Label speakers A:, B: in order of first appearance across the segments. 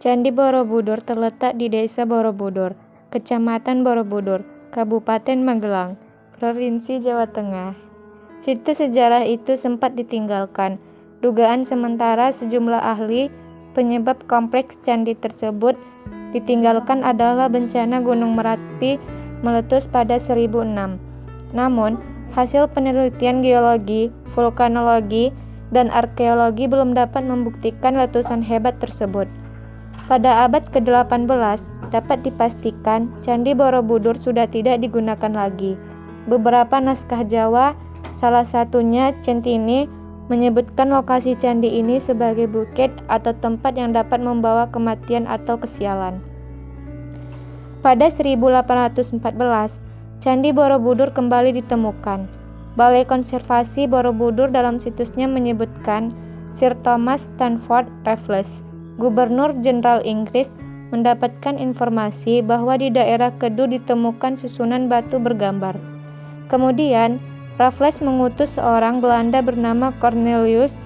A: Candi Borobudur terletak di Desa Borobudur, Kecamatan Borobudur, Kabupaten Magelang, Provinsi Jawa Tengah. Situs sejarah itu sempat ditinggalkan. Dugaan sementara sejumlah ahli penyebab kompleks candi tersebut ditinggalkan adalah bencana Gunung Merapi meletus pada 1006. Namun, hasil penelitian geologi, vulkanologi, dan arkeologi belum dapat membuktikan letusan hebat tersebut. Pada abad ke-18, dapat dipastikan Candi Borobudur sudah tidak digunakan lagi. Beberapa naskah Jawa, salah satunya Centini, menyebutkan lokasi candi ini sebagai bukit atau tempat yang dapat membawa kematian atau kesialan. Pada 1814, Candi Borobudur kembali ditemukan. Balai Konservasi Borobudur dalam situsnya menyebutkan Sir Thomas Stamford Raffles, Gubernur Jenderal Inggris, mendapatkan informasi bahwa di daerah Kedu ditemukan susunan batu bergambar. Kemudian, Raffles mengutus seorang Belanda bernama Cornelius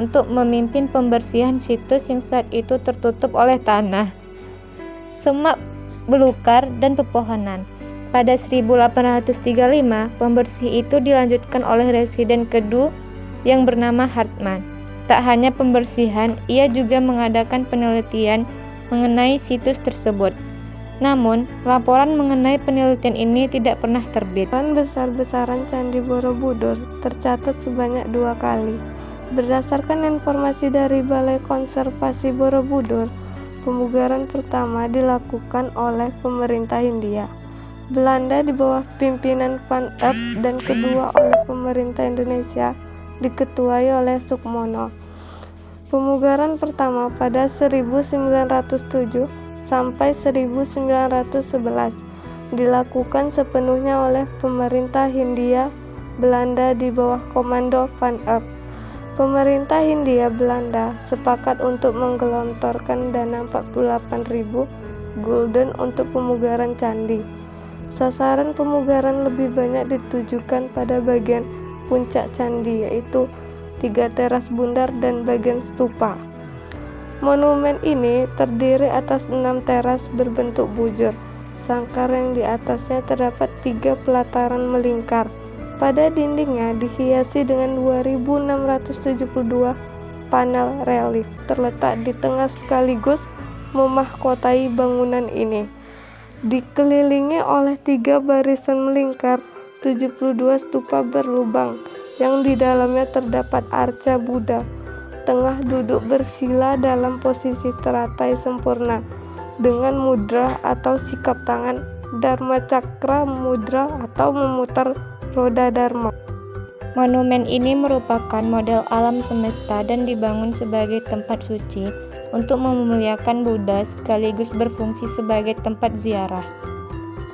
A: untuk memimpin pembersihan situs yang saat itu tertutup oleh tanah, semak belukar, dan pepohonan. Pada 1835, pembersih itu dilanjutkan oleh residen Kedu yang bernama Hartman. Tak hanya pembersihan, ia juga mengadakan penelitian mengenai situs tersebut. Namun, laporan mengenai penelitian ini tidak pernah terbit.
B: Besar-besaran Candi Borobudur tercatat sebanyak 2 kali. Berdasarkan informasi dari Balai Konservasi Borobudur, pemugaran pertama dilakukan oleh pemerintah Hindia Belanda di bawah pimpinan Van Epp dan kedua oleh pemerintah Indonesia diketuai oleh Sukmono. Pemugaran pertama pada 1907 sampai 1911 dilakukan sepenuhnya oleh pemerintah Hindia Belanda di bawah komando Van Epp. Pemerintah Hindia Belanda sepakat untuk menggelontorkan dana 48.000 gulden untuk pemugaran candi. Sasaran pemugaran lebih banyak ditujukan pada bagian puncak candi, yaitu 3 teras bundar dan bagian stupa. Monumen ini terdiri atas 6 teras berbentuk bujur. Sangkar yang di atasnya terdapat 3 pelataran melingkar. Pada dindingnya dihiasi dengan 2.672 panel relief terletak di tengah sekaligus memahkotai bangunan ini. Dikelilingi oleh 3 barisan melingkar, 72 stupa berlubang, yang di dalamnya terdapat arca Buddha, tengah duduk bersila dalam posisi teratai sempurna, dengan mudra atau sikap tangan Dharma Cakra mudra atau memutar roda Dharma.
A: Monumen ini merupakan model alam semesta dan dibangun sebagai tempat suci untuk memuliakan Buddha sekaligus berfungsi sebagai tempat ziarah.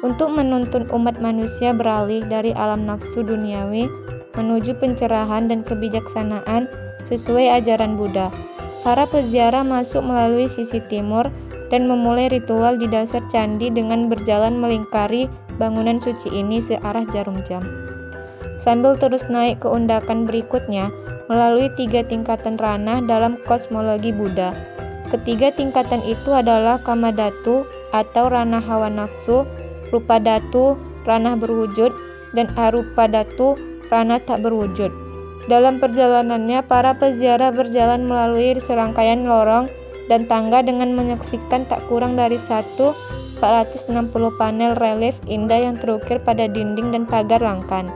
A: Untuk menuntun umat manusia beralih dari alam nafsu duniawi menuju pencerahan dan kebijaksanaan sesuai ajaran Buddha. Para peziarah masuk melalui sisi timur dan memulai ritual di dasar candi dengan berjalan melingkari bangunan suci ini searah jarum jam. Sambil terus naik ke undakan berikutnya melalui 3 tingkatan ranah dalam kosmologi Buddha. Ketiga tingkatan itu adalah Kamadhatu atau ranah hawa nafsu, Rupadhatu, ranah berwujud, dan Arupadhatu, ranah tak berwujud. Dalam perjalanannya, para peziarah berjalan melalui serangkaian lorong dan tangga dengan menyaksikan tak kurang dari 460 panel relief indah yang terukir pada dinding dan pagar langkan.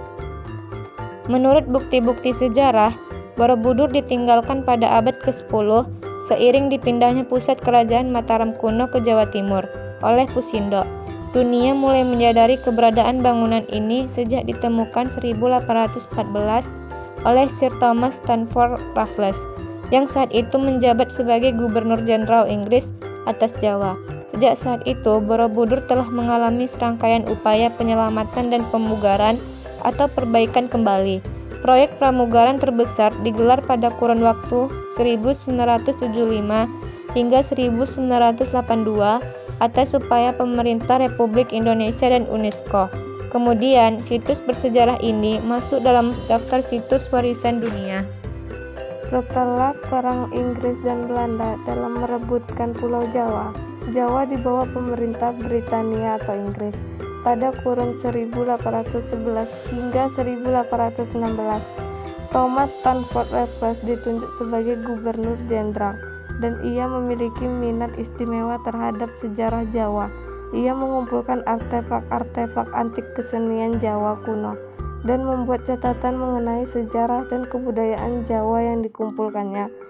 A: Menurut bukti-bukti sejarah, Borobudur ditinggalkan pada abad ke-10 seiring dipindahnya pusat kerajaan Mataram kuno ke Jawa Timur oleh Pusindo. Dunia mulai menyadari keberadaan bangunan ini sejak ditemukan 1814 oleh Sir Thomas Stamford Raffles, yang saat itu menjabat sebagai Gubernur Jenderal Inggris atas Jawa. Sejak saat itu, Borobudur telah mengalami serangkaian upaya penyelamatan dan pemugaran atau perbaikan kembali. Proyek pramugaran terbesar digelar pada kurun waktu 1975 hingga 1982 atas upaya pemerintah Republik Indonesia dan UNESCO. Kemudian, situs bersejarah ini masuk dalam daftar situs warisan dunia.
B: Setelah Perang Inggris dan Belanda dalam merebutkan Pulau Jawa, Jawa di bawah pemerintah Britania atau Inggris pada kurun 1811 hingga 1816. Thomas Stamford Raffles ditunjuk sebagai gubernur jenderal, dan ia memiliki minat istimewa terhadap sejarah Jawa. Ia mengumpulkan artefak-artefak antik kesenian Jawa kuno dan membuat catatan mengenai sejarah dan kebudayaan Jawa yang dikumpulkannya.